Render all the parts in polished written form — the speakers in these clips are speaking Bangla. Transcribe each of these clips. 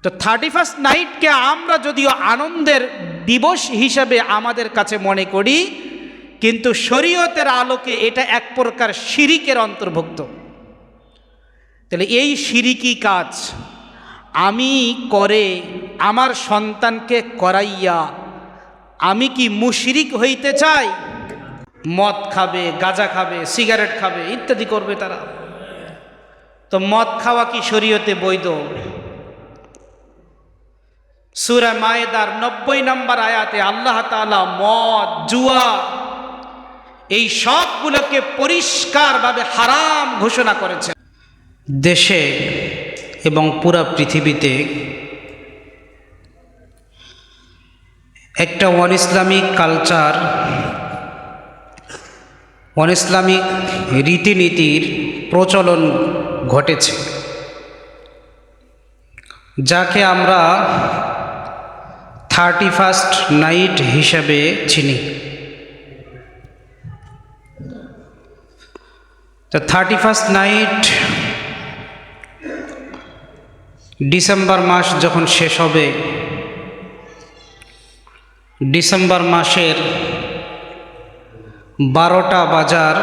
তো 31st নাইটকে আমরা যদিও আনন্দের দিবস হিসাবে আমাদের কাছে মনে করি, কিন্তু শরীয়তের আলোকে এটা এক প্রকার শিরিকের অন্তর্ভুক্ত। তাহলে এই শিরিকি কাজ আমি করে আমার সন্তানকে করাইয়া আমি কি মুশরিক হইতে চাই? মদ খাবে, গাঁজা খাবে, সিগারেট খাবে, ইত্যাদি করবে তারা। তো মদ খাওয়া কি শরীয়তে বৈধ? সূরা মায়েদার 90 নম্বর আয়াতে আল্লাহ তাআলা মদ, জুয়া এই সবগুলোকে পরিষ্কারভাবে হারাম ঘোষণা করেছেন। দেশে এবং পুরা পৃথিবীতে একটা অন ইসলামিক কালচার, অন ইসলামিক রীতিনীতির প্রচলন ঘটেছে, যাকে আমরা 31st নাইট হিসাবে চিনি। তো 31st নাইট ডিসেম্বর মাস যখন শেষ হবে, ডিসেম্বর মাসের 12টা বাজার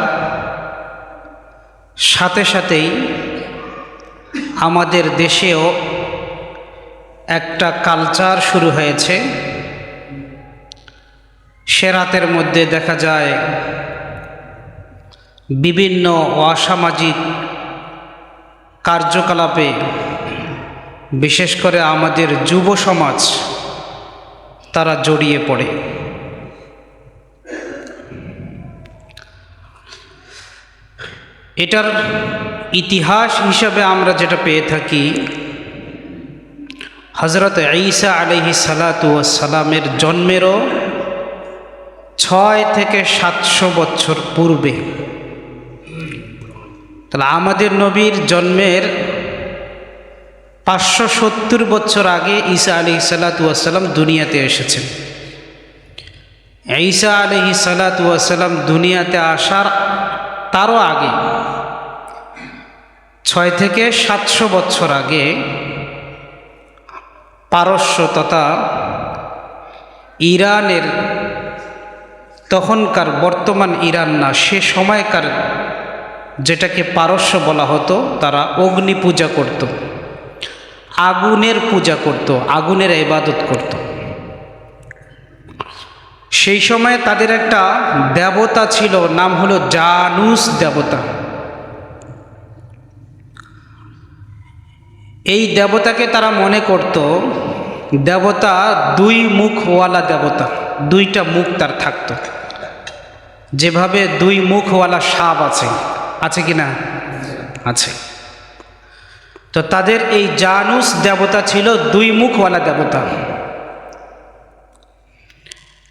সাথে সাথেই আমাদের দেশেও একটা কালচার শুরু হয়েছে। সে রাতের মধ্যে দেখা যায় বিভিন্ন অসামাজিক কার্যকলাপে বিশেষ করে আমাদের যুব সমাজ তারা জড়িয়ে পড়ে। এটার ইতিহাস হিসাবে আমরা যেটা পেয়ে থাকি, হযরত ঈসা আলাইহিস সালাতু ওয়াস সালামের জন্মেরও 6 থেকে 700 বছর পূর্বে, তাহলে আমাদের নবীর জন্মের 570 বছর আগে ঈসা আলাইহিস সালাতু ওয়াস সালাম দুনিয়াতে এসেছেন। ঈসা আলাইহিস সালাতু ওয়াস সালাম দুনিয়াতে আসার তারও আগে 6 থেকে 700 বছর আগে পারস্য তথা ইরানের, তখনকার বর্তমান ইরান না, সে সময়কার যেটাকে পারস্য বলা হতো, তারা অগ্নি পূজা করত, আগুনের পূজা করত, আগুনের ইবাদত করত। সেই সময় তাদের একটা দেবতা ছিল, নাম হলো জানুস দেবতা। এই দেবতাকে তারা মনে করত দেবতা 2 মুখওয়ালা দেবতা, 2টা মুখ তার থাকতো, যেভাবে 2 মুখওয়ালা সাপ আছে, আছে কি না? আছে। তো তাদের এই জানুস দেবতা ছিল 2 মুখওয়ালা দেবতা।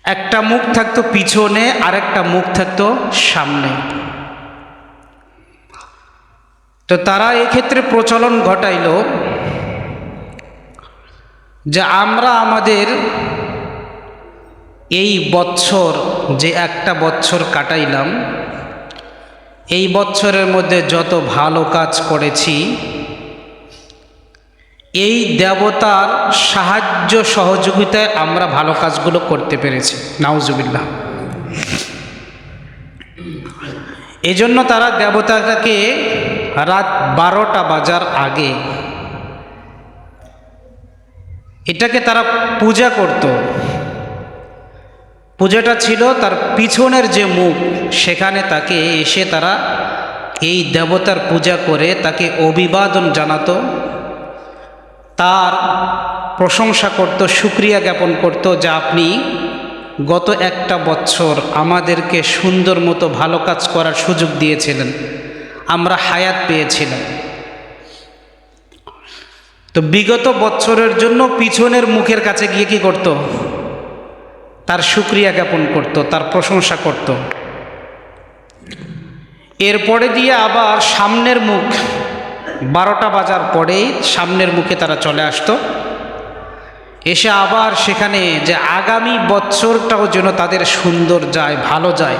একটা মুখ থাকতো পিছনে, আরেকটা মুখ থাকতো সামনে। তো তারা এক্ষেত্রে প্রচলন ঘটাইল যে আমরা আমাদের এই বছর, যে একটা বছর কাটাইলাম, এই বছরের মধ্যে যত ভালো কাজ করেছি, এই দেবতার সাহায্য সহযোগিতায় আমরা ভালো কাজগুলো করতে পেরেছি। নাউজুবিল্লাহ। এজন্য তারা দেবতাটাকে রাত 12টা বাজার আগে এটাকে তারা পূজা করত। পূজাটা ছিল তার পিছনের যে মুখ, সেখানে তাকে এসে তারা এই দেবতার পূজা করে তাকে অভিবাদন জানাতো, তার প্রশংসা করত, শুকরিয়া জ্ঞাপন করত যে আপনি গত একটা বছর আমাদেরকে সুন্দর মতো ভালো কাজ করার সুযোগ দিয়েছিলেন, আমরা হায়াত পেয়েছিলাম। তো বিগত বছরের জন্য পিছনের মুখের কাছে গিয়ে কি করত? তার শুকরিয়া জ্ঞাপন করত, তার প্রশংসা করত। এরপরে দিয়ে আবার সামনের মুখ, 12টা বাজার পরেই সামনের মুখে তারা চলে আসতো, এসে আবার সেখানে যে আগামী বছরটাও যেন তাদের সুন্দর যায়, ভালো যায়,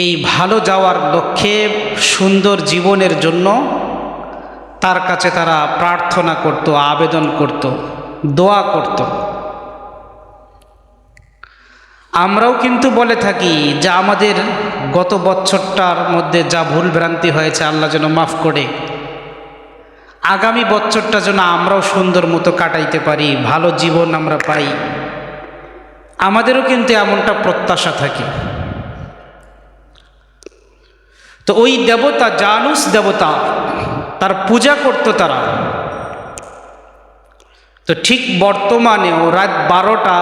এই ভালো যাওয়ার লক্ষ্যে সুন্দর জীবনের জন্য তার কাছে তারা প্রার্থনা করত, আবেদন করত, দোয়া করত। আমরাও কিন্তু বলে থাকি যে আমাদের গত বছরটার মধ্যে যা ভুল ভ্রান্তি হয়েছে আল্লাহ যেন মাফ করে আগামী বছরটা যেন আমরাও সুন্দর মতো কাটাইতে পারি, ভালো জীবন আমরা পাই। আমাদেরও কিন্তু এমনটা প্রত্যাশা থাকে। তো ওই দেবতা জানুস দেবতা, তার পূজা করত তারা। তো ঠিক বর্তমানেও রাত 12টা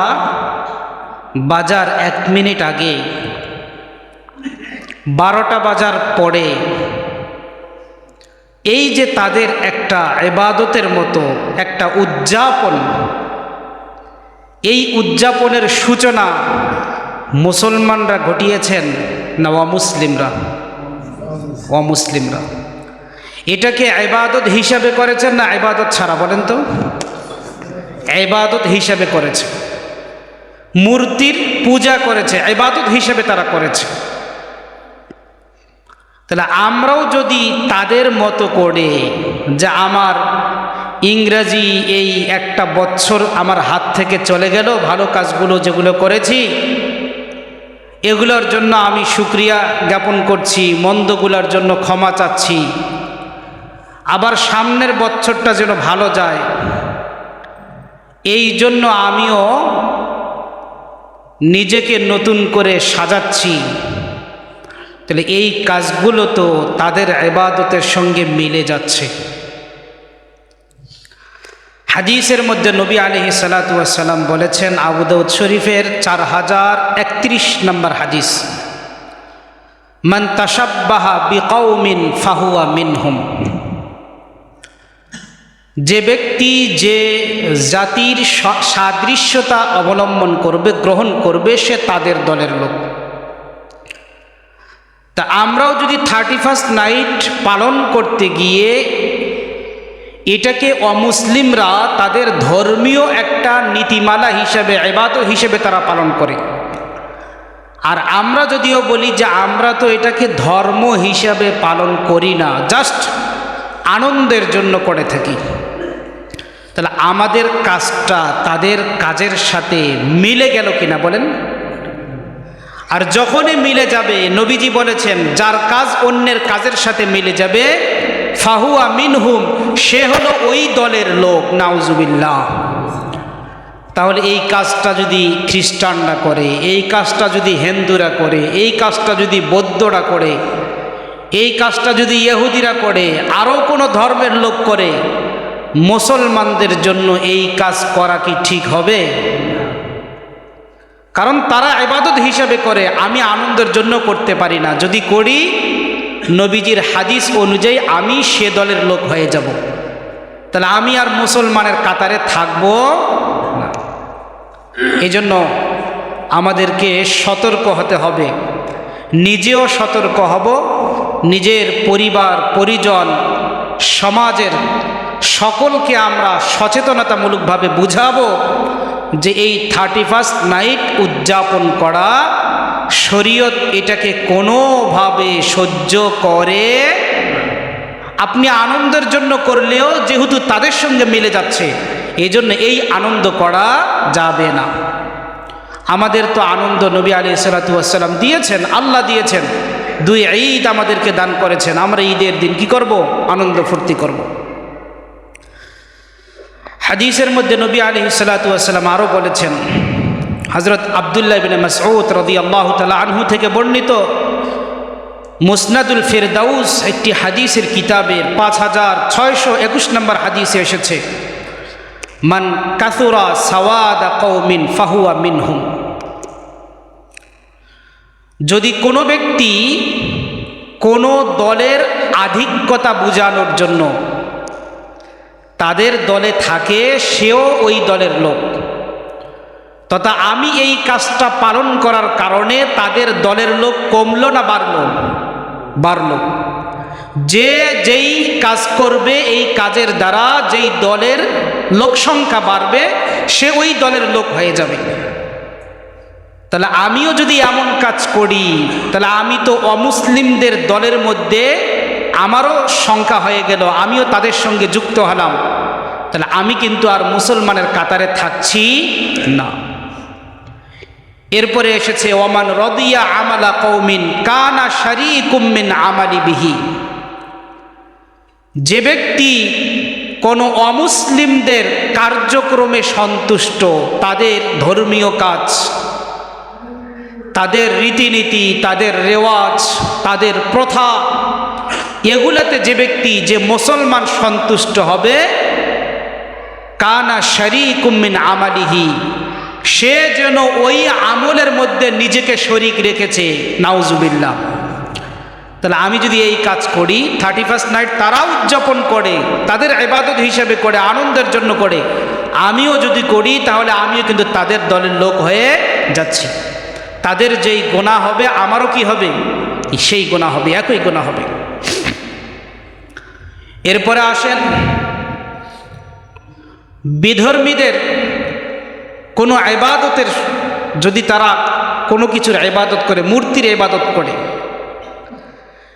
বাজার 1 মিনিট আগে, 12টা বাজার পরে এই যে তাদের একটা ইবাদতের মতো একটা উদযাপন, এই উদযাপনের সূচনা মুসলমানরা ঘটিয়েছেন না অমুসলিমরা? অমুসলিমরা। এটাকে ইবাদত হিসাবে করেছেন না ইবাদত ছাড়া? বলেন তো। ইবাদত হিসাবে করেছে, মূর্তির পূজা করেছে, ইবাদত হিসাবে তারা করেছে। তাহলে আমরাও যদি তাদের মতো করে, যে আমার ইংরাজি এই একটা বছর আমার হাত থেকে চলে গেল, ভালো কাজগুলো যেগুলো করেছি এগুলোর জন্য আমি শুকরিয়া জ্ঞাপন করছি, মন্দগুলোর জন্য ক্ষমা চাচ্ছি, আবার সামনের বছরটা যেন ভালো যায়, এই জন্য আমিও নিজেকে নতুন করে সাজাচ্ছি, তাহলে এই কাজগুলো তো তাদের ইবাদতের সঙ্গে মিলে যাচ্ছে। হাদিসের মধ্যে নবী আলাইহিস সালাতু ওয়াস সালাম বলেছেন, আবু দাউদ শরীফের 4031 নম্বর হাদিস, মান তাশাব্বাহা বিকৌমিন ফাহুয়া মিনহুম। যে ব্যক্তি যে জাতির সাদৃশ্যতা অবলম্বন করবে, গ্রহণ করবে, সে তাদের দলের লোক। তা আমরাও যদি 31st নাইট পালন করতে গিয়ে এটাকে অমুসলিমরা তাদের ধর্মীয় একটা নীতিমালা হিসেবে, ইবাদত হিসেবে তারা পালন করে, আর আমরা যদিও বলি যে আমরা তো এটাকে ধর্ম হিসাবে পালন করি না, জাস্ট আনন্দের জন্য করে থাকি, তাহলে আমাদের কাজটা তাদের কাজের সাথে মিলে গেল কিনা বলেন? আর যখনই মিলে যাবে, নবীজি বলেছেন যার কাজ অন্যের কাজের সাথে মিলে যাবে ফাহুয়া মিনহুম, সে হলো ওই দলের লোক। নাউজুবিল্লাহ। তাহলে এই কাজটা যদি খ্রিস্টানরা করে, এই কাজটা যদি হিন্দুরা করে, এই কাজটা যদি বৌদ্ধরা করে, এই কাজটা যদি ইহুদিরা করে, আরও কোনো ধর্মের লোক করে, মুসলমানদের জন্য এই কাজ করা কি ঠিক হবে? কারণ তারা ইবাদত হিসাবে করে, আমি আনন্দের জন্য করতে পারি না। যদি করি নবীজির হাদিস অনুযায়ী আমি সে দলের লোক হয়ে যাব, তাহলে আমি আর মুসলমানের কাতারে থাকবো না। এই জন্য আমাদেরকে সতর্ক হতে হবে, নিজেও সতর্ক হব, নিজের পরিবার পরিজন সমাজের সকলকে আমরা সচেতনতামূলকভাবে বুঝাবো যে এই 31st নাইট উদযাপন করা শরীয়ত এটাকে কোনোভাবে সহ্য করে। আপনি আনন্দের জন্য করলেও যেহেতু তাদের সঙ্গে মিলে যাচ্ছে, এই জন্য এই আনন্দ করা যাবে না। আমাদের তো আনন্দ নবী আলাইহিস সালাতু ওয়াস সালাম দিয়েছেন, আল্লাহ দিয়েছেন, 2 ঈদ আমাদেরকে দান করেছেন। আমরা ঈদের দিন কি করব? আনন্দ ফুর্তি করব। হাদিসের মধ্যে নবী আলাইহিস সালাতু ওয়াস সালাম আরও বলেছেন, হযরত আব্দুল্লাহ ইবনে মাসউদ রাদিয়াল্লাহু তাআলা আনহু থেকে বর্ণিত, মুসনাদুল ফিরদাউস একটি হাদিসের কিতাবের 5621 নম্বর হাদিসে এসেছে, মান কাসুরা সাওয়াদা কওমিন ফাহুয়া মিনহুম। যদি কোনো ব্যক্তি কোনো দলের আধিক্যতা বোঝানোর জন্য তাদের দলে থাকে, সেও ওই দলের লোক, তথা আমি এই কাজটা পালন করার কারণে তাদের দলের লোক কমলো না বাড়লো? বাড়লো। যে যেই কাজ করবে এই কাজের দ্বারা যেই দলের লোক সংখ্যা বাড়বে, সে ওই দলের লোক হয়ে যাবে। তাহলে আমিও যদি এমন কাজ করি, তাহলে আমি তো অমুসলিমদের দলের মধ্যে আমারও শঙ্কা হয়ে গেল, আমিও তাদের সঙ্গে যুক্ত হলাম, তাহলে আমি কিন্তু আর মুসলমানের কাতারে থাকছি না। এরপরে এসেছে ওমান রদিয়া আমালা কওমিন কানা শারীকুম মিন আমালি বিহি। যে ব্যক্তি কোনো অমুসলিমদের কার্যক্রমে সন্তুষ্ট, তাদের ধর্মীয় কাজ, তাদের রীতিনীতি, তাদের রেওয়াজ, তাদের প্রথা, এগুলাতে যে ব্যক্তি, যে মুসলমান সন্তুষ্ট হবে, কানা শারীকুম মিন আমালিহি, সে যেন ওই আমলের মধ্যে নিজেকে শরীক রেখেছে। নাউজুবিল্লাহ। তাহলে আমি যদি এই কাজ করি, 31st নাইট তারা উদযাপন করে, তাদের ইবাদত হিসেবে করে, আনন্দের জন্য করে, আমিও যদি করি, তাহলে আমিও কিন্তু তাদের দলের লোক হয়ে যাচ্ছি। তাদের যেই গুনাহ হবে আমারও কি হবে? সেই গুনাহ হবে, একই গুনাহ হবে। এরপরে আসেন বিধর্মীদের কোনো ইবাদতের, যদি তারা কোনো কিছুর ইবাদত করে, মূর্তির ইবাদত করে,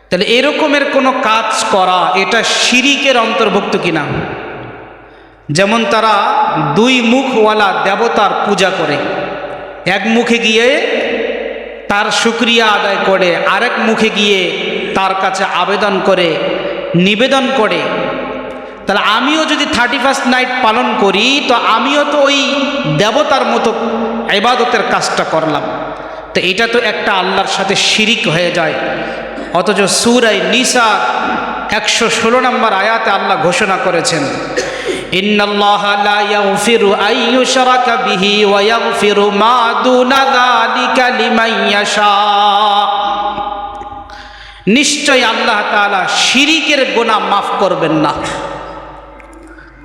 তাহলে এরকমের কোনো কাজ করা এটা শিরিকের অন্তর্ভুক্ত কিনা? যেমন তারা দুই মুখওয়ালা দেবতার পূজা করে, এক মুখে গিয়ে তার শুকরিয়া আদায় করে, আরেক মুখে গিয়ে তার কাছে আবেদন করে, নিবেদন করে। তাহলে আমিও যদি 31st নাইট পালন করি, তো আমিও তো ওই দেবতার মতো ইবাদতের কাজটা করলাম, তো এটা তো একটা আল্লাহর সাথে শিরিক হয়ে যায়। অথচ সূরা নিসা 116 নম্বর আয়াতে আল্লাহ ঘোষণা করেছেন, ইন্নাল্লাহা লা ইয়াগফিরু আন ইউশরাকা বিহি ওয়া ইয়াগফিরু মা দুনা যালিকা লিমান ইয়াশা। নিশ্চয় আল্লাহ তাআলা শিরিকের গুনাহ মাফ করবেন না।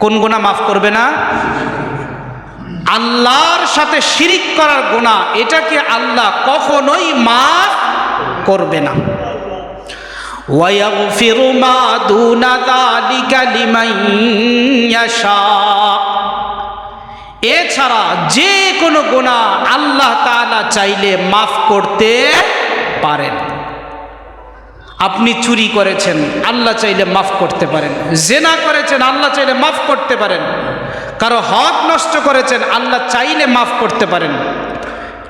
কোন গুনাহ মাফ করবে না? আল্লাহর সাথে শিরিক করার গুনাহ, এটাকে আল্লাহ কখনোই মাফ করবে না। ওয়ায়াগফিরু মা দুনা যালিকা লিমান ইয়াশা। এছাড়া যে কোনো গুনাহ আল্লাহ তাআলা চাইলে মাফ করতে পারেন। আপনি চুরি করেছেন, আল্লাহ চাইলে মাফ করতে পারেন। জিনা করেছেন, আল্লাহ চাইলে মাফ করতে পারেন। কারো হক নষ্ট করেছেন, আল্লাহ চাইলে মাফ করতে পারেন।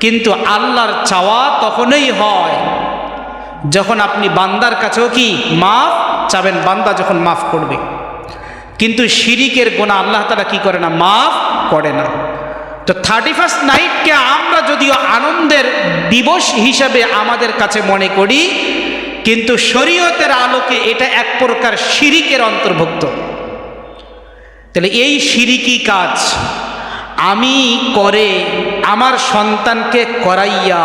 কিন্তু আল্লাহর চাওয়া তখনই হয় যখন আপনি বান্দার কাছেও কি মাফ চাবেন, বান্দা যখন মাফ করবে। কিন্তু শিরিকের গুনাহ আল্লাহ তাআলা কি করে না? মাফ করে না। তো 31st নাইটকে আমরা যদিও আনন্দের দিবস হিসাবে আমাদের কাছে মনে করি, কিন্তু শরীয়তের আলোকে এটা এক প্রকার শিরিকের অন্তর্ভুক্ত। তাহলে এই শিরিকি কাজ আমি করে আমার সন্তানকে করাইয়া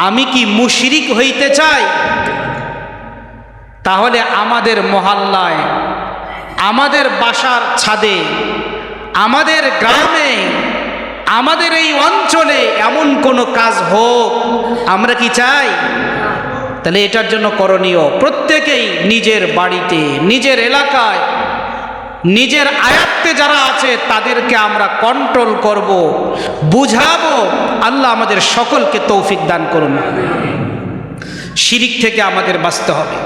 আমি কি মুশরিক হইতে চাই? তাহলে আমাদের মহল্লায়, আমাদের বাসার ছাদে, আমাদের গ্রামে, আমাদের এই অঞ্চলে এমন কোনো কাজ হোক আমরা কি চাই? তাহলে এটার জন্য করণীয়, প্রত্যেকেই নিজের বাড়িতে, নিজের এলাকায়, নিজের আয়াত্তে যারা আছে তাদেরকে আমরা কন্ট্রোল করব, বুঝাবো। আল্লাহ আমাদের সকলকে তৌফিক দান করুন। শিরিক থেকে আমাদের বাঁচতে হবে।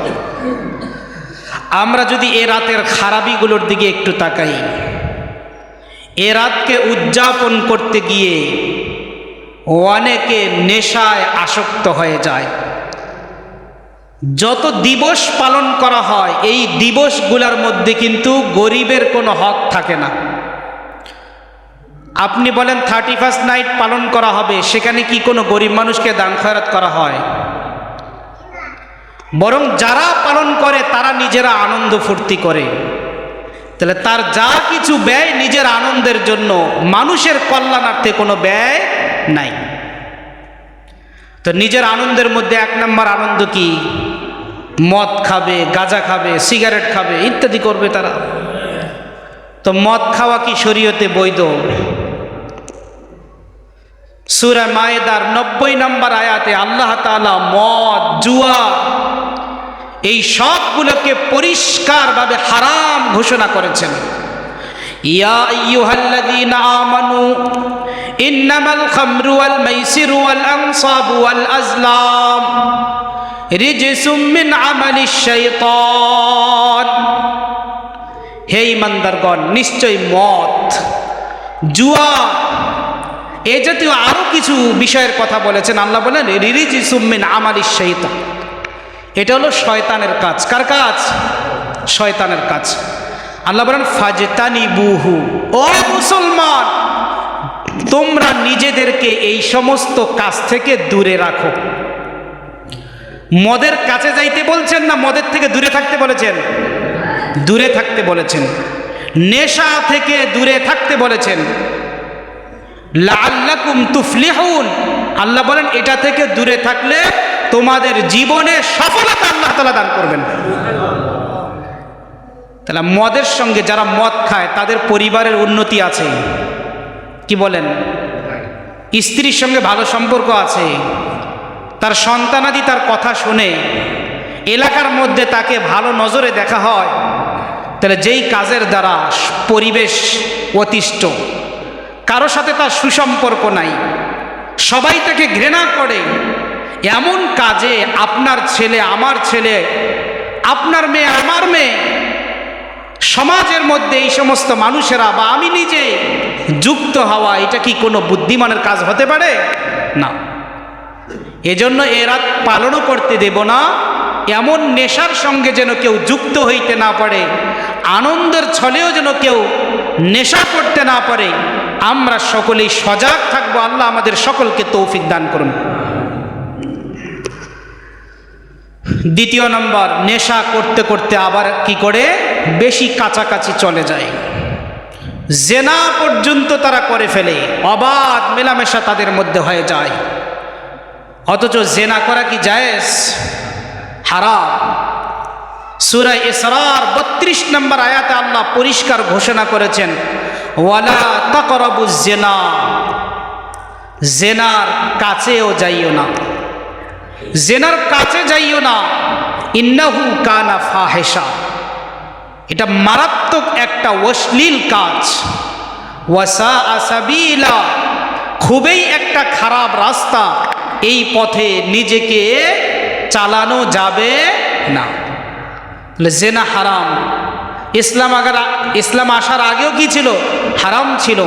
আমরা যদি এ রাতের খারাপিগুলোর দিকে একটু তাকাই, এ রাতকে উদযাপন করতে গিয়ে অনেকে নেশায় আসক্ত হয়ে যায়। যত দিবস পালন করা হয়, এই দিবসগুলোর মধ্যে কিন্তু গরিবের কোনো হক থাকে না। আপনি বলেন 31st নাইট পালন করা হবে, সেখানে কি কোনো গরিব মানুষকে দান খয়রাত করা হয়? বরং যারা পালন করে তারা নিজেরা আনন্দ ফুর্তি করে। তাহলে তার যা কিছু ব্যয় নিজের আনন্দের জন্য, মানুষের কল্যাণার্থে কোনো ব্যয় নাই। তো নিজের আনন্দের মধ্যে 1 নম্বর আনন্দ কি? মদ খাবে, গাঁজা খাবে, সিগারেট খাবে, ইত্যাদি করবে তারা। তো মদ খাওয়া কি শরীয়তে বৈধ? সূরা মায়েদার 90 নম্বর আয়াতে আল্লাহ তাআলা মদ, জুয়া, এই সবগুলোকে পরিষ্কারভাবে হারাম ঘোষণা করেছেন। ইয়া আইয়ুহাল্লাযীনা আমানু ইন্নামাল খামরু ওয়াল মাইসিরু ওয়াল আনসাবু ওয়াল আজলাম রিজসুম মিন আমালিশ শাইতান। হে ঈমানদারগণ, নিশ্চয় মদ, জুয়া, এ জাতীয় আরো কিছু বিষয়ের কথা বলেছেন। আল্লাহ বলেন রিজসুম মিন আমালিশ শাইতান, এটা হলো শয়তানের কাজ। কার কাজ? শয়তানের কাজ। আল্লাহ বলেন ফাজতানিবুহু, ও মুসলমান তোমরা নিজেদেরকে এই সমস্ত কাজ থেকে দূরে রাখো। মদের কাছে যাইতে বলছেন না মদের থেকে দূরে থাকতে বলেছেন? দূরে থাকতে বলেছেন। নেশা থেকে দূরে থাকতে বলেছেন। লাআল্লাকুম তুফলিহুন, আল্লাহ বলেন এটা থেকে দূরে থাকলে তোমাদের জীবনে সফলতা আল্লাহ তাআলা দান করবেন। তাহলে মদের সঙ্গে যারা মদ খায় তাদের পরিবারের উন্নতি আছে, কি বলেন? স্ত্রীর সঙ্গে ভালো সম্পর্ক আছে, তার সন্তানাদি তার কথা শুনে, এলাকার মধ্যে তাকে ভালো নজরে দেখা হয়। তাহলে যেই কাজের দ্বারা পরিবেশ অতিষ্ঠ, কারো সাথে তার সুসম্পর্ক নাই, সবাই তাকে ঘৃণা করে, এমন কাজে আপনার ছেলে, আমার ছেলে, আপনার মেয়ে, আমার মেয়ে, সমাজের মধ্যে এই সমস্ত মানুষেরা বা আমি নিজে যুক্ত হওয়া, এটা কি কোনো বুদ্ধিমানের কাজ হতে পারে? না। এজন্য এ রাত পালনও করতে দেব না। এমন নেশার সঙ্গে যেন কেউ যুক্ত হইতে না পারে, আনন্দের ছলেও যেন কেউ নেশা করতে না পারে। আমরা সকলেই সজাগ থাকবো। আল্লাহ আমাদের সকলকে তৌফিক দান করুন। দ্বিতীয় নম্বর, নেশা করতে করতে আবার কি করে বেশি কাছাকাছি চলে যায়, জেনা পর্যন্ত তারা করে ফেলে, অবাধ মেলামেশা তাদের মধ্যে হয়ে যায়। অথচ জেনা করা কি জায়েজ? হারাম। সূরা ইসরার 32 নম্বর আয়াতে আল্লাহ পরিষ্কার ঘোষণা করেছেন ওয়ালা তাকরাবুজ জিনা, জেনার কাছেও যাইও না, জেনার কাছে যাইও না। ইন্নাহু কানা ফাহিশা, এটা মারাত্মক একটা অশ্লীল কাজ। ওয়াসাআ সাবিলা, খুবই একটা খারাপ রাস্তা, এই পথে নিজেকে চালানো যাবে না। জেনা হারাম। ইসলাম আসার আগেও কি ছিল? হারাম ছিল।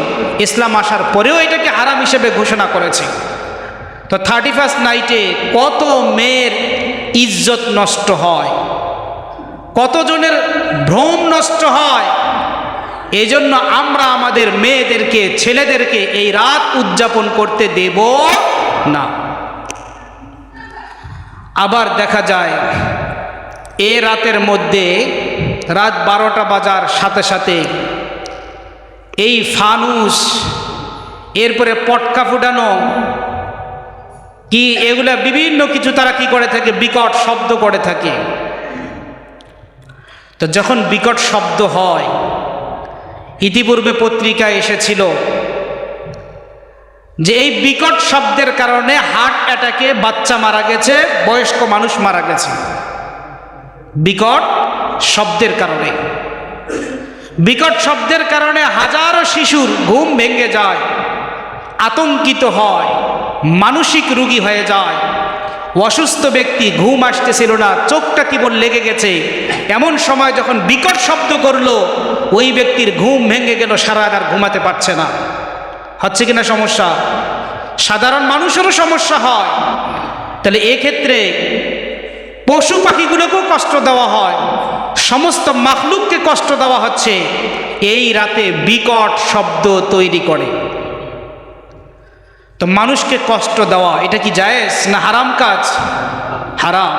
ইসলাম আসার পরেও এটাকে হারাম হিসেবে ঘোষণা করেছে। তো 31st নাইটে কত মেয়ের ইজ্জত নষ্ট হয়, কতজনের ভ্রম নষ্ট হয়। এই জন্য আমরা আমাদের মেয়েদেরকে, ছেলেদেরকে এই রাত উদযাপন করতে দেব না। আবার দেখা যায় এ রাতের মধ্যে রাত 12টা বাজার সাথে সাথে এই ফানুস, এরপরে পটকা ফুটানো, কি এগুলা বিভিন্ন কিছু তারা কি করে থাকে, বিকট শব্দ করে থাকে। তো যখন বিকট শব্দ হয়, ইতিপূর্বে পত্রিকায় এসেছিল যে এই বিকট শব্দের কারণে হার্ট অ্যাটাকে বাচ্চা মারা গেছে, বয়স্ক মানুষ মারা গেছে, বিকট শব্দের কারণে। বিকট শব্দের কারণে হাজারো শিশুর ঘুম ভেঙে যায়, আতঙ্কিত হয়, মানসিক রোগী হয়ে যায়। অসুস্থ ব্যক্তি, ঘুম আসতেছিল না, চোখটা কেবল লেগে গেছে, এমন সময় যখন বিকট শব্দ করলো ওই ব্যক্তির ঘুম ভেঙে গেল, সারা রাত আর ঘুমাতে পারছে না। হচ্ছে কিনা সমস্যা? সাধারণ মানুষেরও সমস্যা হয়। তাহলে এক্ষেত্রে পশু পাখিগুলোকেও কষ্ট দেওয়া হয়, সমস্ত মাখলুককে কষ্ট দেওয়া হচ্ছে এই রাতে বিকট শব্দ তৈরি করে। তো মানুষকে কষ্ট দেওয়া এটা কি জায়েজ না হারাম কাজ? হারাম।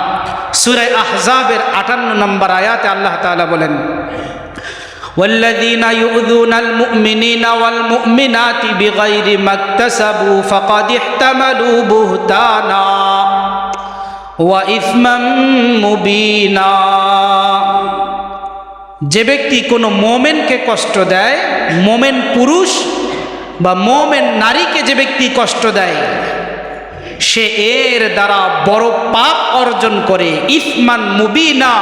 সূরা আহজাবের 58 নম্বর আয়াতে আল্লাহ তাআলা বলেন والذين يؤذون المؤمنين والمؤمنات بغير ما اكتسبوا فقد احتملوا بهتانا وإثما مبينا। যে ব্যক্তি কোনো মোমেনকে কষ্ট দেয়, মোমেন পুরুষ বা মোমেন নারীকে যে ব্যক্তি কষ্ট দেয়, সে এর দ্বারা বড় পাপ অর্জন করে। ইসমান মুবিনা,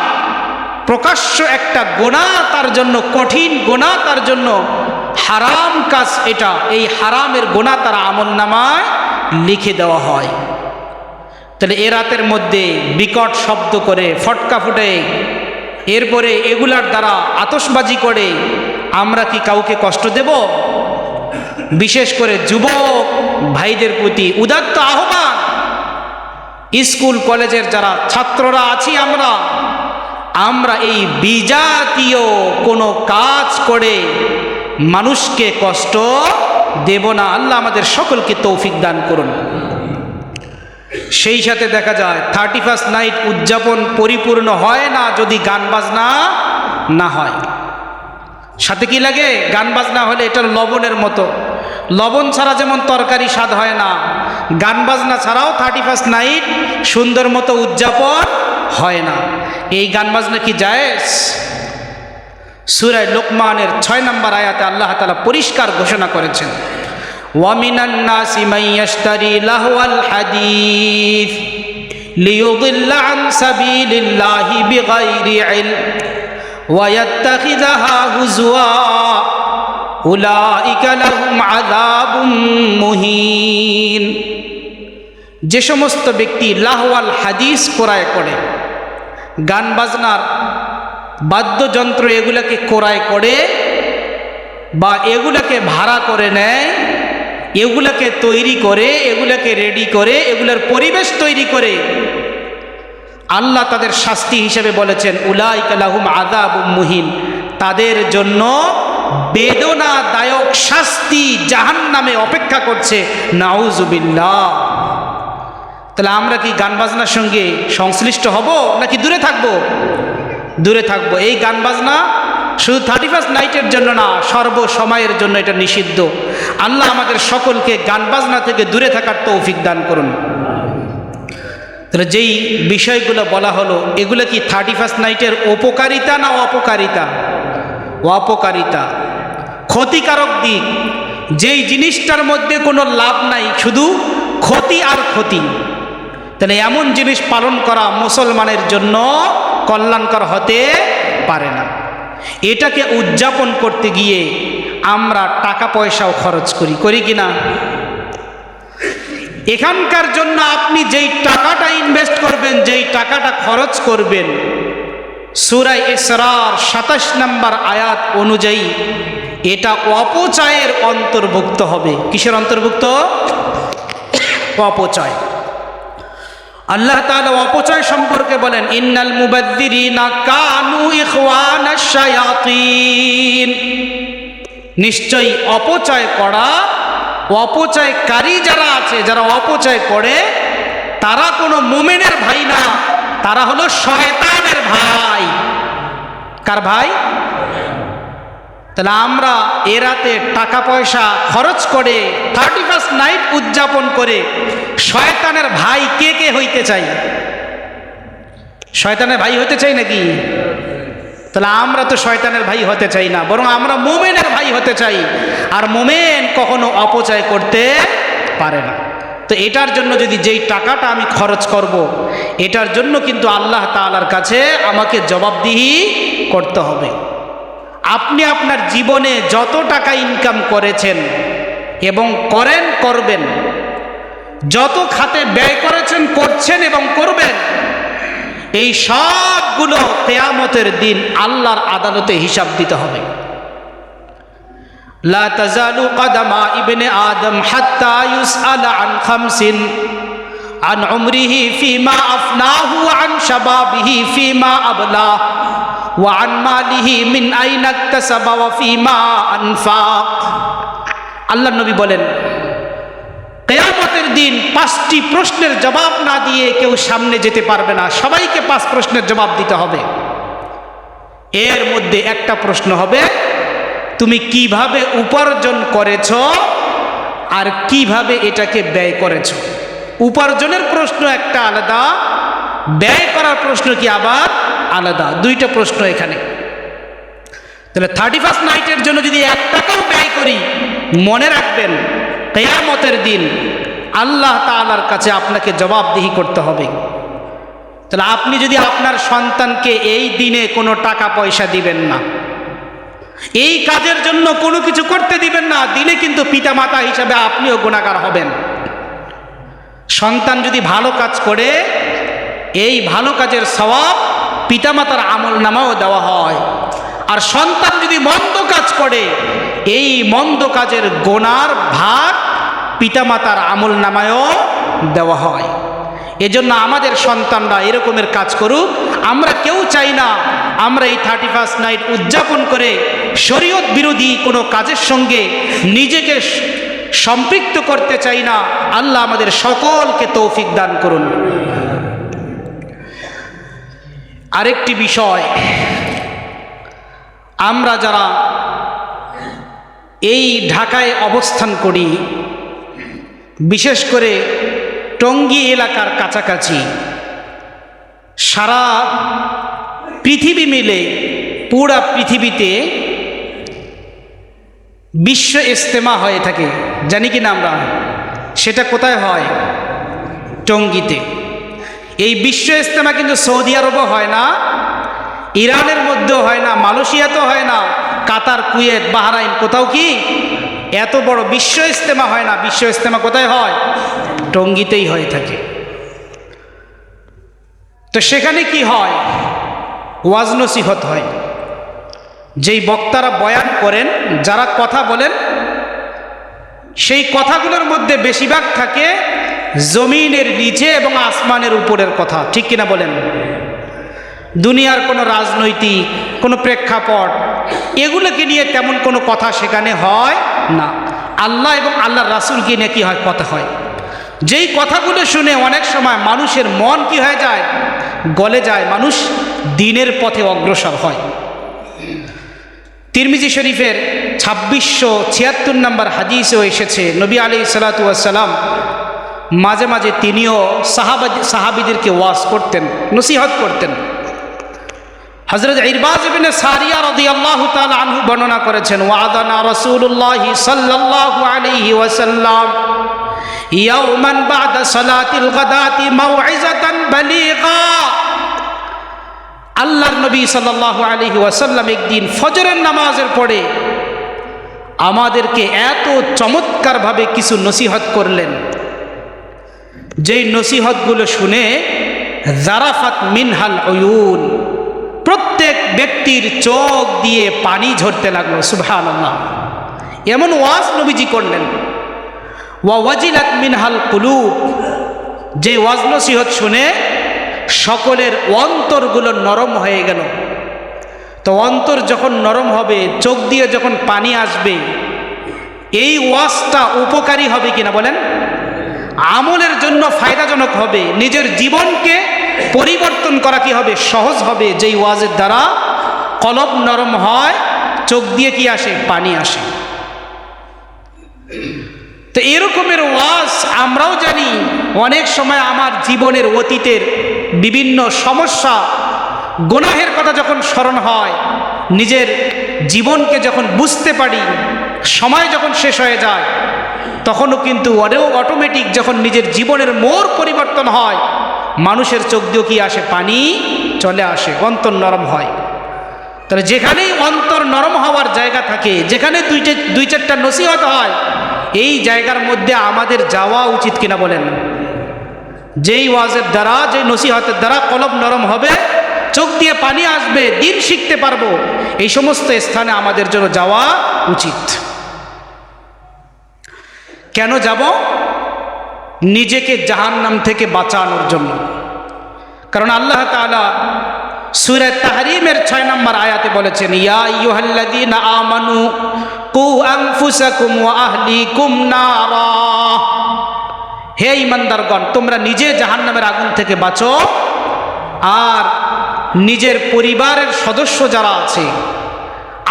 প্রকাশ্য একটা গুনাহ তার জন্য, কঠিন গুনাহ তার জন্য, হারাম কাজ এটা। এই হারামের গুনাহ তার আমলনামায় লিখে দেওয়া হয়। তাহলে এ রাতের মধ্যে বিকট শব্দ করে ফটকা ফুটে এরপরে এগুলার দ্বারা আতশবাজি করে আমরা কি কাউকে কষ্ট দেব? বিশেষ করে যুবক ভাইদের প্রতি উদাত্ত আহ্বান, স্কুল কলেজের যারা ছাত্ররা আছি আমরা এই বিজাতীয় কোনো কাজ করে মানুষকে কষ্ট দেব না। আল্লাহ আমাদের সকলকে তৌফিক দান করুন। সেই সাথে দেখা যায় 31st নাইট উদযাপন পরিপূর্ণ হয় না যদি গান বাজনা না হয়। সাথে কি লাগে? গান বাজনা হলে এটা লবণের মতো, লবণ ছাড়া যেমন তরকারি স্বাদ হয় না, গান বাজনা ছাড়াও 31st নাইট সুন্দর মতো উদযাপন হয় না। এই গান বাজনা কি জায়েজ? সূরা লোকমানের 6 নম্বর আয়াতে আল্লাহ তাআলা পরিষ্কার ঘোষণা করেছেন, ওয়ামিনান নাসি মান ইয়াশতারি লাহওয়াল হাদিস লিয়ুদিল্লা আন সাবিলিল্লাহি বিগাইরি ইলম ওয়া ইয়াত্তাখিযাহা হুজওয়া উলাইকা লাহুম আযাবুম মুহিন। যে সমস্ত ব্যক্তি লাহওয়াল হাদিস ক্রয় করে, গান বাজনার বাদ্যযন্ত্র এগুলাকে ক্রয় করে বা এগুলাকে ভাড়া করে নেয়, এগুলাকে তৈরি করে, এগুলাকে রেডি করে, এগুলার পরিবেশ তৈরি করে, আল্লাহ তাদের শাস্তি হিসেবে বলেছেন উলাইকা লাহুম আযাবুম মুহিন, তাদের জন্য বেদনাদায়ক শাস্তি জাহান্নামে অপেক্ষা করছে। নাউজুবিল্লাহ। তাহলে আমরা কি গান বাজনার সঙ্গে সংশ্লিষ্ট হব নাকি দূরে থাকব? দূরে থাকব। এই গান বাজনা শুধু 31st নাইটের জন্য না, সর্বসময়ের জন্য এটা নিষিদ্ধ। আল্লাহ আমাদের সকলকে গান বাজনা থেকে দূরে থাকার তৌফিক দান করুন। তাহলে যেই বিষয়গুলো বলা হলো এগুলো কি 31st নাইটের উপকারিতা না অপকারিতা? অপকারিতা, ক্ষতিকারক দিক, যেই জিনিসটার মধ্যে কোনো লাভ নাই, শুধু ক্ষতি আর ক্ষতি। তাহলে এমন জিনিস পালন করা মুসলমানের জন্য কল্যাণকর হতে পারে না। এটাকে উদযাপন করতে গিয়ে আমরা টাকা পয়সাও খরচ করি কি না? এখানকার জন্য আপনি যেই টাকাটা ইনভেস্ট করবেন, যেই টাকাটা খরচ করবেন, সূরা ইসরার 27 নম্বর আয়াত অনুযায়ী এটা অপচয়ের অন্তর্ভুক্ত হবে। কিসের অন্তর্ভুক্ত? অপচয়। আল্লাহ তাআলা অপচয় সম্পর্কে বলেন, ইন্নাল মুবাযযিরিনা কানু ইখওয়ানাশ শায়াতিন। নিশ্চয়ই অপচয় করা, অপচয়কারী যারা আছে, যারা অপচয় করে, তারা কোনো মুমিনের ভাই না, তারা হলো শয়তানের ভাই। কার ভাই? তাহলে আমরা এ রাতে টাকা পয়সা খরচ করে 31st নাইট উদযাপন করে শয়তানের ভাই কে কে হইতে চাই? শয়তানের ভাই হতে চাই নাকি? তাহলে আমরা তো শয়তানের ভাই হতে চাই না, বরং আমরা মুমিনের ভাই হতে চাই। আর মুমিন কখনো অপচয় করতে পারে না। তো এটার জন্য যদি যেই টাকাটা আমি খরচ করব, এটার জন্য কিন্তু আল্লাহ তাআলার কাছে আমাকে জবাবদিহি করতে হবে। আপনি আপনার জীবনে যত টাকা ইনকাম করেছেন এবং করবেন, যত খাতে ব্যয় করেছেন, করছেন এবং করবেন, এই সবগুলো কিয়ামতের দিন আল্লাহর আদালতে হিসাব দিতে হবে। লা তাজালু কদমা ইবনে আদম হাত্তা ইউসআলা আন খামসিন, আন উমরিহি ফিমা আফনাহু, আন শাবাবিহি ফিমা আবলা, ওয়া আন মালিহি মিন আইনা ইকতাসাবা ওয়া ফিমা আনফাক। আল্লাহর নবী বলেন, কিয়ামতের দিন 5টি প্রশ্নের জবাব না দিয়ে কেউ সামনে যেতে পারবে না। সবাইকে 5 প্রশ্নের জবাব দিতে হবে। এর মধ্যে একটা প্রশ্ন হবে, তুমি কিভাবে উপার্জন করেছো আর কিভাবে এটাকে ব্যয় করেছো। উপার্জনের প্রশ্ন একটা আলাদা, ব্যয় করার প্রশ্ন কি আবার আলাদা, দুইটা প্রশ্ন এখানে। তাহলে 31st নাইটের জন্য যদি 1 টাকাও ব্যয় করি, মনে রাখবেন কিয়ামতের দিন আল্লাহ তাআলার কাছে আপনাকে জবাবদিহি করতে হবে। তাহলে আপনি যদি আপনার সন্তানকে এই দিনে কোনো টাকা পয়সা দিবেন না, এই কাজের জন্য কোনো কিছু করতে দিবেন না, দিলে কিন্তু পিতামাতা হিসাবে আপনিও গুনাহগার হবেন। সন্তান যদি ভালো কাজ করে এই ভালো কাজের সওয়াব পিতামাতার আমল নামাও দেওয়া হয়, আর সন্তান যদি মন্দ কাজ করে এই মন্দ কাজের গোনার ভাগ পিতামাতার আমল নামায়ও দেওয়া হয়। এজন্য আমাদের সন্তানরা এরকমের কাজ করুক। আমরা কেউ চাই না আমরা এই 31st নাইট উদযাপন করে শরীয়ত বিরোধী কোনো কাজের সঙ্গে নিজেকে সম্পৃক্ত করতে চাই না। আল্লাহ আমাদের সকলকে তৌফিক দান করুন। আরেকটি বিষয়, আমরা যারা এই ঢাকায় অবস্থান করি, বিশেষ করে টঙ্গী এলাকার কাছাকাছি, সারা পৃথিবী মিলে পুরা পৃথিবীতে বিশ্ব ইজতেমা হয়ে থাকে, জানি কি না আমরা? সেটা কোথায় হয়? টঙ্গীতে। এই বিশ্ব ইজতেমা কিন্তু সৌদি আরবও হয় না, ইরানের মধ্যেও হয় না, মালয়েশিয়াতেও হয় না, কাতার, কুয়েত, বাহরাইন কোথাও কি এত বড় বিশ্ব ইজতেমা হয় না। বিশ্ব ইজতেমা কোথায় হয়? টঙ্গীতেই হয়ে থাকে। তো সেখানে কি হয়? ওয়াজ নসিহত হয়। যেই বক্তারা বয়ান করেন, যারা কথা বলেন, সেই কথাগুলোর মধ্যে বেশিরভাগ থাকে জমিনের নিচে এবং আসমানের উপরের কথা, ঠিক কিনা বলেন? দুনিয়ার কোনো রাজনৈতিক কোনো প্রেক্ষাপট এগুলোকে নিয়ে তেমন কোনো কথা সেখানে হয় না। আল্লাহ এবং আল্লাহর রাসূলকে নিয়ে কি হয়? কথা হয়। যেই কথাগুলো শুনে অনেক সময় মানুষের মন কি হয়ে যায়? গলে যায়, মানুষ দ্বীনের পথে অগ্রসর হয়। তিরমিজি শরীফের 2676 নম্বর হাদিসেও এসেছে, নবী আলাইহিস সালাতু ওয়াস সালাম মাঝে মাঝে তিনিও সাহাবীদেরকে ওয়াজ করতেন, নসিহত করতেন। হযরত ইরবাজ ইবনে সারিয়া রাদিয়াল্লাহু তাআলা আনহু বর্ণনা করেছেন, ওয়াদানা রাসূলুল্লাহি সাল্লাল্লাহু আলাইহি ওয়াসাল্লাম ইয়াওমান বা'দা সালাতিল গাদাতি মাউইযাতান বালিগা। আল্লাহর নবী সাল্লাল্লাহু আলাইহি ওয়াসাল্লাম একদিন ফজরের নামাজের পরে আমাদেরকে এত চমৎকারভাবে কিছু নসিহত করলেন, যেই নসিহতগুলো শুনে জারাফাত মিনহাল উয়ুন, প্রত্যেক ব্যক্তির চোখ দিয়ে পানি ঝরতে লাগলো। সুবহানাল্লাহ, এমন ওয়াজ নবীজি করলেন। ওয়া ওয়াজিলাত মিনহাল কুলুব, যে ওয়াজ নসিহত শুনে সকলের অন্তরগুলো নরম হয়ে গেল। তো অন্তর যখন নরম হবে, চোখ দিয়ে যখন পানি আসবে, এই ওয়াজটা উপকারী হবে কিনা বলেন? আমলের জন্য ফায়দাজনক হবে, নিজের জীবনকে পরিবর্তন করা কি হবে? সহজ হবে। যেই ওয়াজের দ্বারা কলব নরম হয়, চোখ দিয়ে কি আসে? পানি আসে। তো এরকমের ওয়াজ আমরাও জানি। অনেক সময় আমার জীবনের অতীতের বিভিন্ন সমস্যা, গুনাহের কথা যখন স্মরণ হয়, নিজের জীবনকে যখন বুঝতে পারি, সময় যখন শেষ হয়ে যায়, তখনও কিন্তু অটোমেটিক যখন নিজের জীবনের মোড় পরিবর্তন হয়, মানুষের চোখ দিয়েও কি আসে? পানি চলে আসে, অন্তর নরম হয়। তাহলে যেখানেই অন্তর নরম হওয়ার জায়গা থাকে, যেখানে দুই চারটা নসিহত হয়, এই জায়গার মধ্যে আমাদের যাওয়া উচিত কিনা বলেন? যেই ওয়াজের দ্বারা, যেই নসিহতের দ্বারা কলব নরম হবে, চোখ দিয়ে পানি আসবে, দ্বীন শিখতে পারবো, এই সমস্ত স্থানে আমাদের জন্য যাওয়া উচিত। কেন যাব? নিজেকে জাহান্নাম থেকে বাঁচানোর জন্য। কারণ আল্লাহ তাআলা সূরা তাহরিমের 6 নম্বর আয়াতে বলেছেন, ইয়া আইয়ুহাল্লাযীনা আমানু কু আনফুসাকুম ওয়া আহলিকুম নারা। হে ঈমানদারগণ, তোমরা নিজে জাহান্নামের আগুন থেকে বাঁচো আর নিজের পরিবারের সদস্য যারা আছে,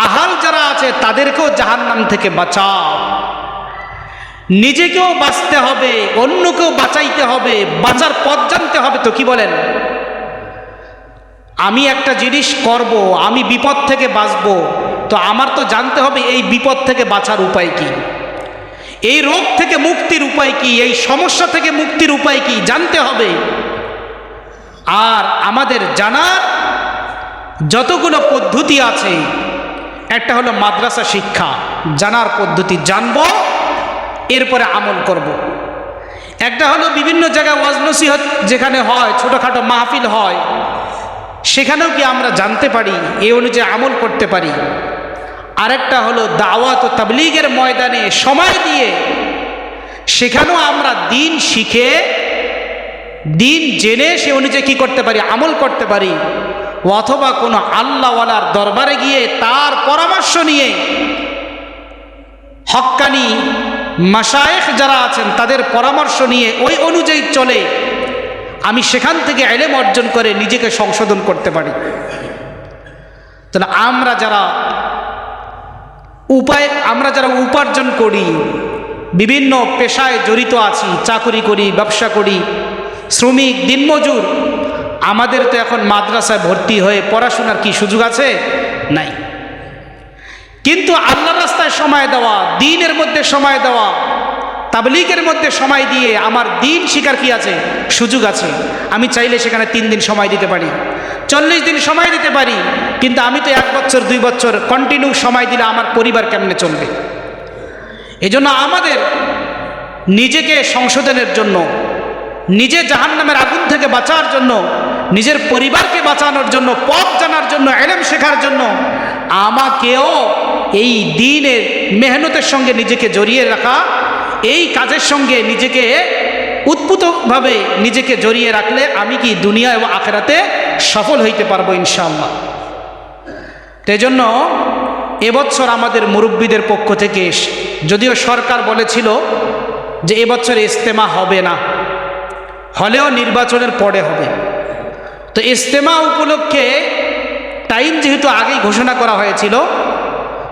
আহাল যারা আছে, তাদেরকেও জাহান্নাম থেকে বাঁচাও। নিজেকেও বাঁচতে হবে, অন্যকেও বাঁচাইতে হবে, বাঁচার পথ জানতে হবে। তো কি বলেন? আমি একটা জিনিস করব, আমি বিপদ থেকে বাঁচব, তো আমার তো জানতে হবে এই বিপদ থেকে বাঁচার উপায় কি, এই রোগ থেকে মুক্তির উপায় কি, এই সমস্যা থেকে মুক্তির উপায় কি, জানতে হবে। আর আমাদের জানার যতগুলো পদ্ধতি আছে, একটা হলো মাদ্রাসা শিক্ষা, জানার পদ্ধতি, জানব, এরপরে আমল করব। একটা হলো বিভিন্ন জায়গায় ওয়াজ নসিহত যেখানে হয়, ছোটোখাটো মাহফিল হয়, সেখানেও কি আমরা জানতে পারি, এই অনুযায়ী আমল করতে পারি। আরেকটা হলো দাওয়াত ও তাবলীগের ময়দানে সময় দিয়ে সেখানেও আমরা দিন শিখে দিন জেনে সে অনুযায়ী কী করতে পারি, আমল করতে পারি। অথবা কোনো আল্লাহওয়ালার দরবারে গিয়ে তার পরামর্শ নিয়ে হক্কানি মাশায়েখ যারা আছেন তাদের পরামর্শ নিয়ে ওই অনুযায়ী চলে আমি সেখান থেকে ইলম অর্জন করে নিজেকে সংশোধন করতে পারি। তাহলে আমরা যারা উপার্জন করি, বিভিন্ন পেশায় জড়িত আছি, চাকরি করি, ব্যবসা করি, শ্রমিক, দিনমজুর, আমাদের তো এখন মাদ্রাসায় ভর্তি হয়ে পড়াশোনার কি সুযোগ আছে? নাই। কিন্তু আল্লাহর রাস্তায় সময় দেওয়া, দ্বীনের মধ্যে সময় দেওয়া, তাবলীগের মধ্যে সময় দিয়ে আমার দ্বীন শিকার কি আছে? সুযোগ আছে। আমি চাইলে সেখানে 3 দিন সময় দিতে পারি, 40 দিন সময় দিতে পারি, কিন্তু আমি তো 1 বছর 2 বছর কন্টিনিউ সময় দিলে আমার পরিবার কেমনে চলবে? এজন্য আমাদের নিজেকে সংশোধনের জন্য, নিজে জাহান্নামের আগুন থেকে বাঁচার জন্য, নিজের পরিবারকে বাঁচানোর জন্য, পথ জানার জন্য, ইলম শেখার জন্য আমাকেও এই দ্বীনের মেহনতের সঙ্গে নিজেকে জড়িয়ে রাখা, এই কাজের সঙ্গে নিজেকে উৎপুতভাবে নিজেকে জড়িয়ে রাখলে আমি কি দুনিয়া এবং আখিরাতে সফল হইতে পারবো ইনশাআল্লাহ। সেই জন্য এবছর আমাদের মুরব্বীদের পক্ষ থেকে, যদিও সরকার বলেছিল যে এবছর ইজতেমা হবে না, হলেও নির্বাচনের পরে হবে, তো ইজতেমা উপলক্ষে টাইম যেহেতু আগেই ঘোষণা করা হয়েছিল,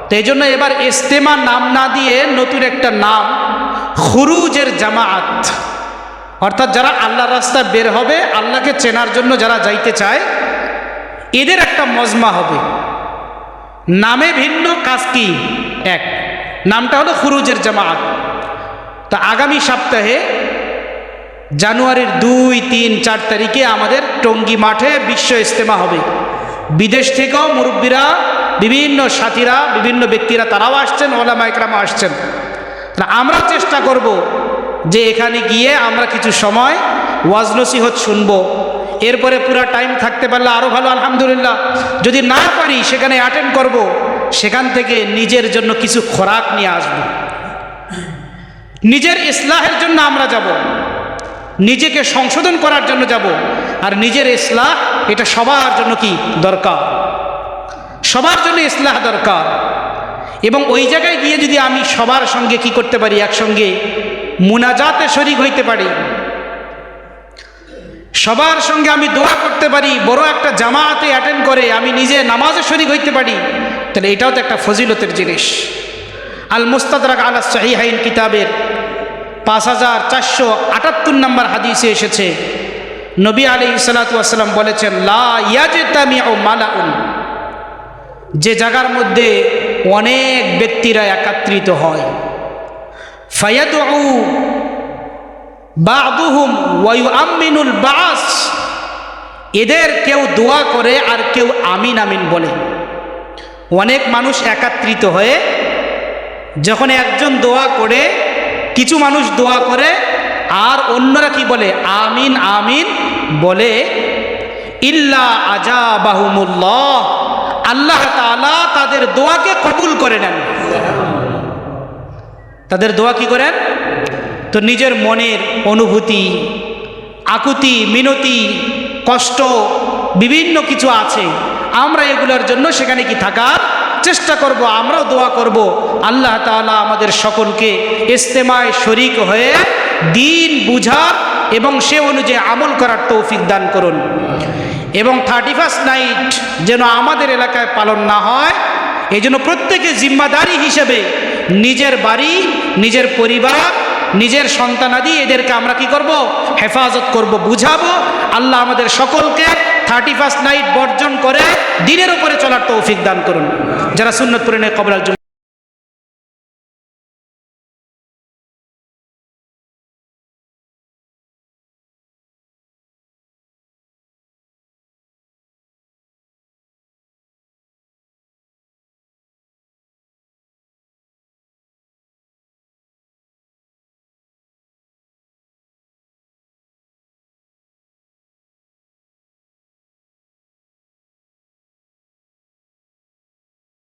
তো এই জন্য এবার ইজতেমা নাম না দিয়ে নতুন একটা নাম খুরুজের জামাআত, অর্থাৎ যারা আল্লাহর রাস্তায় বের হবে, আল্লাহকে চেনার জন্য যারা যাইতে চায়, এদের একটা মজমা হবে। নামে ভিন্ন, কাজ কি এক, নামটা হলো খুরুজের জামাআত। তা আগামী সপ্তাহে জানুয়ারির 2, 3, 4 তারিখে আমাদের টঙ্গী মাঠে বিশ্ব ইজতেমা হবে। বিদেশ থেকেও মুরব্বীরা, বিভিন্ন সাথীরা, বিভিন্ন ব্যক্তিরা তারাও আসছেন, ওলামা ইকরামও আসছেন। আমরা চেষ্টা করব যে এখানে গিয়ে আমরা কিছু সময় ওয়াজ নসিহত শুনবো, এরপরে পুরো টাইম থাকতে পারলে আরও ভালো, আলহামদুলিল্লাহ। যদি না পারি সেখানে অ্যাটেন্ড করব, সেখান থেকে নিজের জন্য কিছু খোরাক নিয়ে আসব, নিজের ইসলাহের জন্য আমরা যাব, নিজেকে সংশোধন করার জন্য যাব। আর নিজের ইসলাহ এটা সবার জন্য কি দরকার, সবার জন্য ইসলাহ দরকার। এবং ওই জায়গায় গিয়ে যদি আমি সবার সঙ্গে কি করতে পারি, একসঙ্গে মুনাজাতে শরীক হইতে পারি, সবার সঙ্গে আমি দোয়া করতে পারি, বড় একটা জামাতে অ্যাটেন্ড করে আমি নিজে নামাজে শরীক হইতে পারি, তাহলে এটাও তো একটা ফজিলতের জিনিস। আল মুস্তাদরাক আলা সহিহাইন কিতাবের 5478 নম্বর হাদিসে এসেছে, নবী আলাইহিস সালাতু ওয়াস সালাম বলেছেন, লা ইয়াজতামিউ মালাউন, যে জায়গার মধ্যে অনেক ব্যক্তিরা একত্রিত হয়, ফায়াদউ বা'দুহুম ওয়া ইউআমিনুল বা'স, এদের কেউ দোয়া করে আর কেউ আমিন আমিন বলে। অনেক মানুষ একত্রিত হয়ে যখন একজন দোয়া করে, কিছু মানুষ দোয়া করে আর অন্যরা কি বলে, আমিন আমিন বলে, ইল্লা আজাবাহুমুল্লাহ, আল্লাহ তাআলা তাদের দোয়াকে কবুল করে নেন। তাদের দোয়া কি করেন? তো নিজের মনের অনুভূতি, আকুতি, মিনতি, কষ্ট, বিভিন্ন কিছু আছে, আমরা এগুলোর জন্য সেখানে কি থাকার চেষ্টা করব, আমরাও দোয়া করব আল্লাহ তাআলা আমাদের সকলকে ইজতেমায় শরীক হয়ে দ্বীন বুঝার এবং সে অনুযায়ী আমল করার তৌফিক দান করুন। এবং 31st নাইট যেন আমাদের এলাকায় পালন না হয়, এই জন্য প্রত্যেকে জিম্মাদারি হিসেবে নিজের বাড়ি, নিজের পরিবার, নিজের সন্তানাদি এদেরকে আমরা কি করব, হেফাজত করব, বুঝাবো। আল্লাহ আমাদের সকলকে 31st নাইট বর্জন করে দ্বীনের উপরে চলার তৌফিক দান করুন। যারা সুন্নত পড়ে নেয় কবুল